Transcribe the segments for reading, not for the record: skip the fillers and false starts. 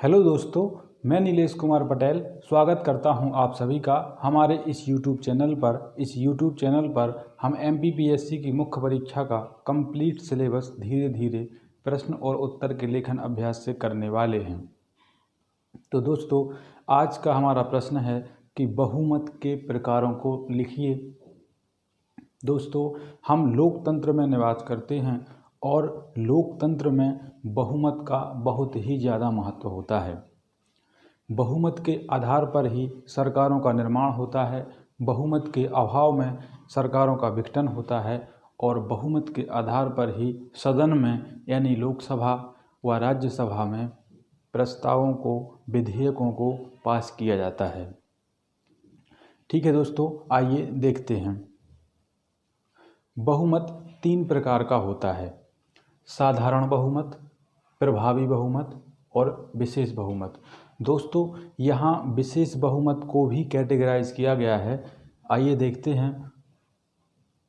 Hello दोस्तों, मैं नीलेश कुमार पटेल स्वागत करता हूं आप सभी का हमारे इस YouTube चैनल पर। इस YouTube चैनल पर हम MPPSC की मुख्य परीक्षा का कंप्लीट सिलेबस धीरे धीरे प्रश्न और उत्तर के लेखन अभ्यास से करने वाले हैं। तो दोस्तों, आज का हमारा प्रश्न है कि बहुमत के प्रकारों को लिखिए। दोस्तों, हम लोकतंत्र में निवास करते हैं और लोकतंत्र में बहुमत का बहुत ही ज़्यादा महत्व होता है। बहुमत के आधार पर ही सरकारों का निर्माण होता है, बहुमत के अभाव में सरकारों का विघटन होता है और बहुमत के आधार पर ही सदन में यानी लोकसभा व राज्यसभा में प्रस्तावों को, विधेयकों को पास किया जाता है। ठीक है दोस्तों, आइए देखते हैं। बहुमत 3 प्रकार का होता है: साधारण बहुमत, प्रभावी बहुमत और विशेष बहुमत। दोस्तों, यहाँ विशेष बहुमत को भी कैटेगराइज किया गया है। आइए देखते हैं।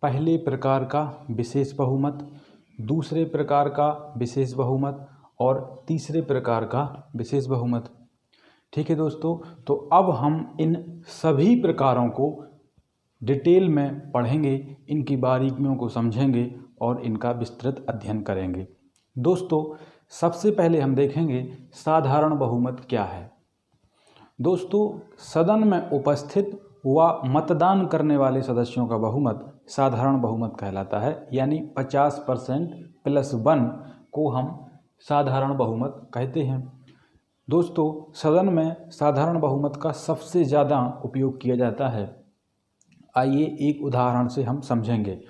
पहले प्रकार का विशेष बहुमत, दूसरे प्रकार का विशेष बहुमत और तीसरे प्रकार का विशेष बहुमत। ठीक है दोस्तों, तो अब हम इन सभी प्रकारों को डिटेल में पढ़ेंगे, इनकी बारीकियों को समझेंगे और इनका विस्तृत अध्ययन करेंगे। दोस्तों, सबसे पहले हम देखेंगे साधारण बहुमत क्या है। दोस्तों, सदन में उपस्थित व मतदान करने वाले सदस्यों का बहुमत साधारण बहुमत कहलाता है, यानी 50% + 1 को हम साधारण बहुमत कहते हैं। दोस्तों, सदन में साधारण बहुमत का सबसे ज़्यादा उपयोग किया जाता है। आइए एक उदाहरण से हम समझेंगे।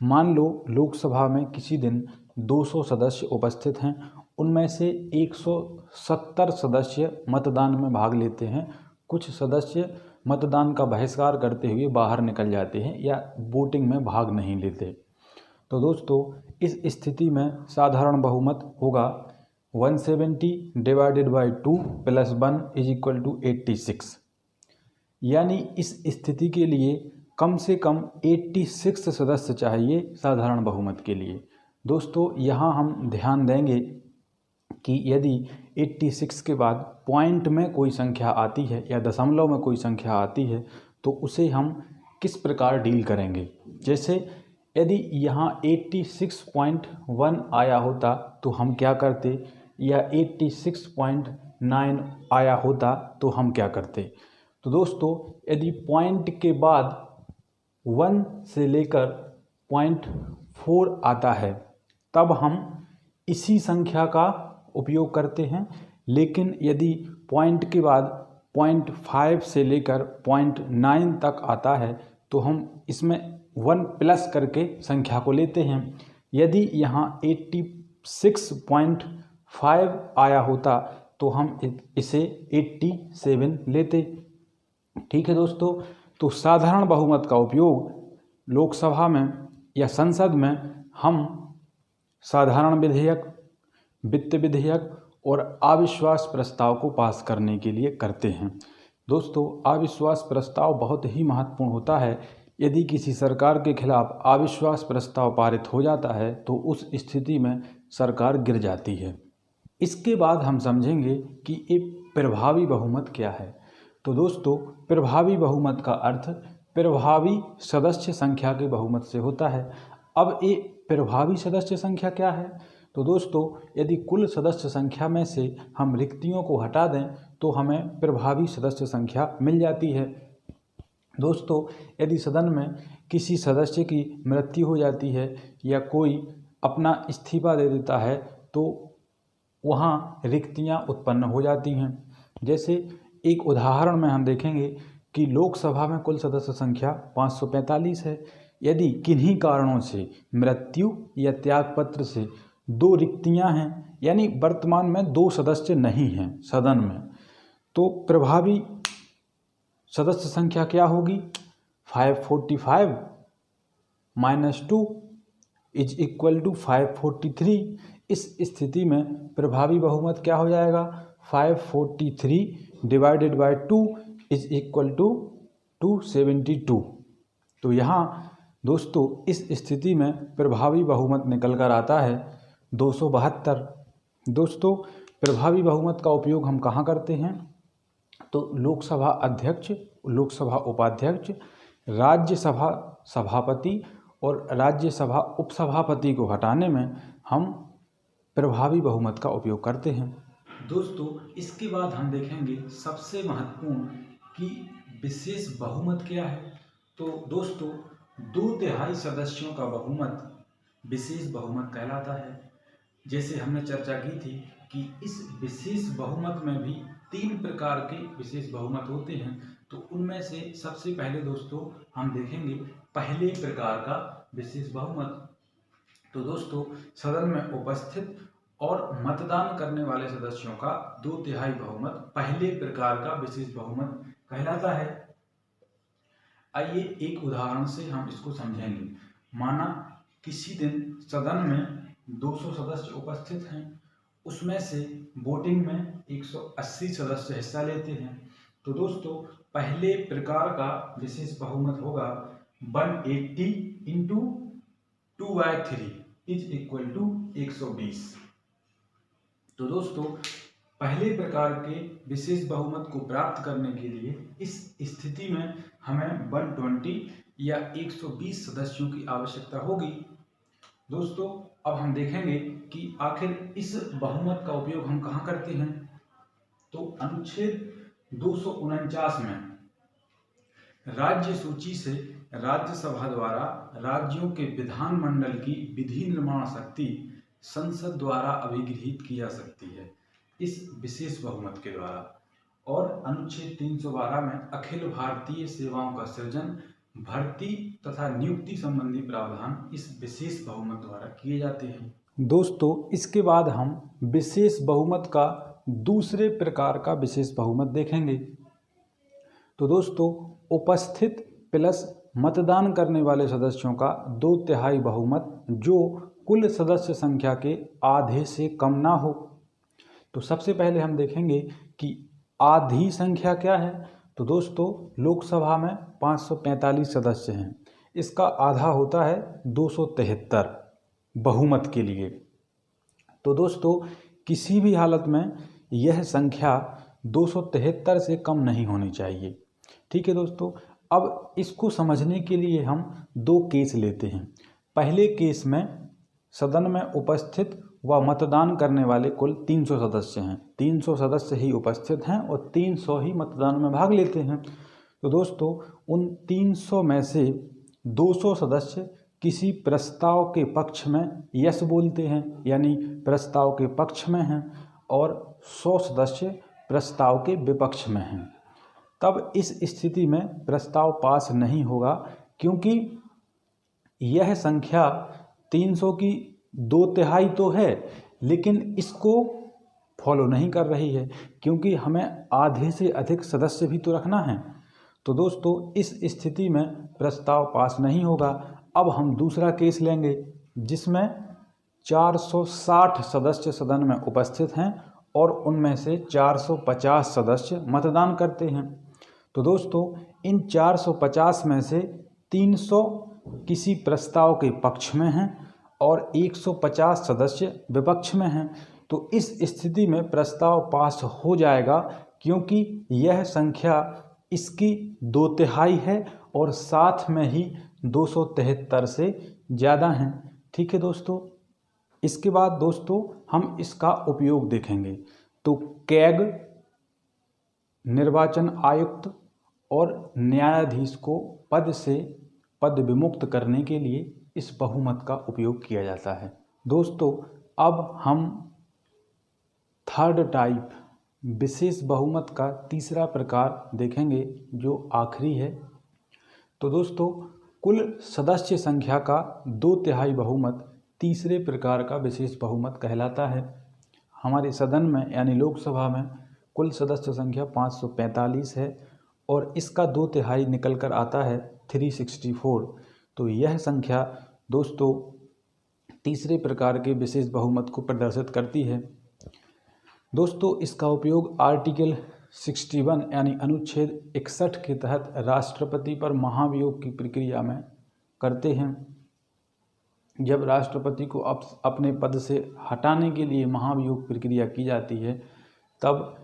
मान लो लोकसभा में किसी दिन 200 सदस्य उपस्थित हैं, उनमें से 170 सदस्य मतदान में भाग लेते हैं। कुछ सदस्य मतदान का बहिष्कार करते हुए बाहर निकल जाते हैं या वोटिंग में भाग नहीं लेते। तो दोस्तों, इस स्थिति में साधारण बहुमत होगा 170 / 2 + 1 = 86। यानी इस स्थिति के लिए कम से कम 86 सदस्य चाहिए साधारण बहुमत के लिए। दोस्तों, यहाँ हम ध्यान देंगे कि यदि 86 के बाद पॉइंट में कोई संख्या आती है या दशमलव में कोई संख्या आती है तो उसे हम किस प्रकार डील करेंगे। जैसे यदि यहाँ 86.1 आया होता तो हम क्या करते, या 86.9 आया होता तो हम क्या करते। तो दोस्तों, यदि पॉइंट के बाद 1 से लेकर 0.4 आता है तब हम इसी संख्या का उपयोग करते हैं। लेकिन यदि पॉइंट के बाद 0.5 से लेकर 0.9 तक आता है तो हम इसमें 1 प्लस करके संख्या को लेते हैं। यदि यहाँ 86.5 आया होता तो हम इसे 87 लेते। ठीक है दोस्तों, तो साधारण बहुमत का उपयोग लोकसभा में या संसद में हम साधारण विधेयक, वित्त विधेयक और अविश्वास प्रस्ताव को पास करने के लिए करते हैं। दोस्तों, अविश्वास प्रस्ताव बहुत ही महत्वपूर्ण होता है। यदि किसी सरकार के खिलाफ अविश्वास प्रस्ताव पारित हो जाता है तो उस स्थिति में सरकार गिर जाती है। इसके बाद हम समझेंगे कि एक प्रभावी बहुमत क्या है। तो दोस्तों, प्रभावी बहुमत का अर्थ प्रभावी सदस्य संख्या के बहुमत से होता है। अब ये प्रभावी सदस्य संख्या क्या है? तो दोस्तों, यदि कुल सदस्य संख्या में से हम रिक्तियों को हटा दें तो हमें प्रभावी सदस्य संख्या मिल जाती है। दोस्तों, यदि सदन में किसी सदस्य की मृत्यु हो जाती है या कोई अपना इस्तीफा दे देता है तो वहाँ रिक्तियाँ उत्पन्न हो जाती हैं। जैसे एक उदाहरण में हम देखेंगे कि लोकसभा में कुल सदस्य संख्या 545 है। यदि किन्हीं कारणों से मृत्यु या त्यागपत्र से 2 रिक्तियां हैं, यानी वर्तमान में 2 सदस्य नहीं हैं सदन में, तो प्रभावी सदस्य संख्या क्या होगी? 545 - 2 = 543। इस स्थिति में प्रभावी बहुमत क्या हो जाएगा? 543 / 2 = 272। तो यहाँ दोस्तों, इस स्थिति में प्रभावी बहुमत निकल कर आता है 272। दोस्तों, प्रभावी बहुमत का उपयोग हम कहाँ करते हैं? तो लोकसभा अध्यक्ष, लोकसभा उपाध्यक्ष, राज्यसभा सभापति और राज्यसभा उपसभापति को हटाने में हम प्रभावी बहुमत का उपयोग करते हैं। दोस्तों, इसके बाद हम देखेंगे सबसे महत्वपूर्ण कि विशेष बहुमत क्या है। तो दोस्तों, 2/3 सदस्यों का बहुमत विशेष बहुमत कहलाता है। जैसे हमने चर्चा की थी कि इस विशेष बहुमत में भी 3 प्रकार के विशेष बहुमत होते हैं। तो उनमें से सबसे पहले दोस्तों हम देखेंगे पहले प्रकार का विशेष बहुमत। तो दोस्तों, सदन में उपस्थित और मतदान करने वाले सदस्यों का 2/3 बहुमत पहले प्रकार का विशेष बहुमत कहलाता है। आइए एक उदाहरण से हम इसको समझेंगे। माना किसी दिन सदन में 200 सदस्य उपस्थित हैं, उसमें से वोटिंग में 180 सदस्य हिस्सा लेते हैं। तो दोस्तों, पहले प्रकार का विशेष बहुमत होगा 180 इंटू 2/3 इज इक्वल टू 120। तो दोस्तों, पहले प्रकार के विशेष बहुमत को प्राप्त करने के लिए इस स्थिति में हमें 120 या 120 सदस्यों की आवश्यकता होगी। दोस्तों, अब हम देखेंगे कि आखिर इस बहुमत का उपयोग हम कहाँ करते हैं। तो अनुच्छेद 249 में राज्य सूची से राज्यसभा द्वारा राज्यों के विधानमंडल की विधि निर्माण शक्ति संसद द्वारा अभिगृहीत की जा सकती है इस विशेष बहुमत के द्वारा। और अनुच्छेद 312 में अखिल भारतीय सेवाओं का सृजन, भर्ती तथा नियुक्ति संबंधी प्रावधान इस विशेष बहुमत द्वारा किए जाते हैं। दोस्तों, इसके बाद हम विशेष बहुमत का दूसरे प्रकार का विशेष बहुमत देखेंगे। तो दोस्तों, उपस्थित प्लस मतदान करने वाले सदस्यों का 2/3 बहुमत जो कुल सदस्य संख्या के आधे से कम ना हो। तो सबसे पहले हम देखेंगे कि आधी संख्या क्या है। तो दोस्तों, लोकसभा में 545 सदस्य हैं, इसका आधा होता है 273 बहुमत के लिए। तो दोस्तों, किसी भी हालत में यह संख्या 273 से कम नहीं होनी चाहिए। ठीक है दोस्तों, अब इसको समझने के लिए हम 2 केस लेते हैं। पहले केस में सदन में उपस्थित व मतदान करने वाले कुल 300 सदस्य हैं। 300 सदस्य ही उपस्थित हैं और 300 ही मतदान में भाग लेते हैं। तो दोस्तों, उन 300 में से 200 सदस्य किसी प्रस्ताव के पक्ष में यस बोलते हैं, यानी प्रस्ताव के पक्ष में हैं, और 100 सदस्य प्रस्ताव के विपक्ष में हैं। तब इस स्थिति में प्रस्ताव पास नहीं होगा, क्योंकि यह संख्या 300 की 2/3 तो है, लेकिन इसको फॉलो नहीं कर रही है, क्योंकि हमें आधे से अधिक सदस्य भी तो रखना है। तो दोस्तों, इस स्थिति में प्रस्ताव पास नहीं होगा। अब हम दूसरा केस लेंगे, जिसमें 460 सदस्य सदन में उपस्थित हैं और उनमें से 450 सदस्य मतदान करते हैं। तो दोस्तों, इन 450 में से 300 किसी प्रस्ताव के पक्ष में हैं और 150 सदस्य विपक्ष में हैं। तो इस स्थिति में प्रस्ताव पास हो जाएगा, क्योंकि यह संख्या इसकी 2/3 है और साथ में ही 273 से ज़्यादा हैं। ठीक है दोस्तों, इसके बाद दोस्तों हम इसका उपयोग देखेंगे। तो कैग, निर्वाचन आयुक्त और न्यायाधीश को पद से पद विमुक्त करने के लिए इस बहुमत का उपयोग किया जाता है। दोस्तों, अब हम थर्ड टाइप विशेष बहुमत का तीसरा प्रकार देखेंगे, जो आखिरी है। तो दोस्तों, कुल सदस्य संख्या का 2/3 बहुमत तीसरे प्रकार का विशेष बहुमत कहलाता है। हमारे सदन में यानी लोकसभा में कुल सदस्य संख्या 545 है और इसका 2/3 निकल कर आता है 364। तो यह संख्या दोस्तों तीसरे प्रकार के विशेष बहुमत को प्रदर्शित करती है। दोस्तों, इसका उपयोग आर्टिकल 61 यानी अनुच्छेद 61 के तहत राष्ट्रपति पर महाभियोग की प्रक्रिया में करते हैं। जब राष्ट्रपति को अपने पद से हटाने के लिए महाभियोग प्रक्रिया की जाती है, तब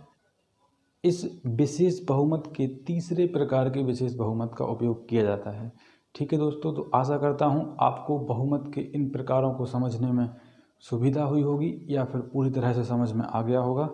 इस विशेष बहुमत के तीसरे प्रकार के विशेष बहुमत का उपयोग किया जाता है। ठीक है दोस्तों, तो आशा करता हूँ आपको बहुमत के इन प्रकारों को समझने में सुविधा हुई होगी या फिर पूरी तरह से समझ में आ गया होगा।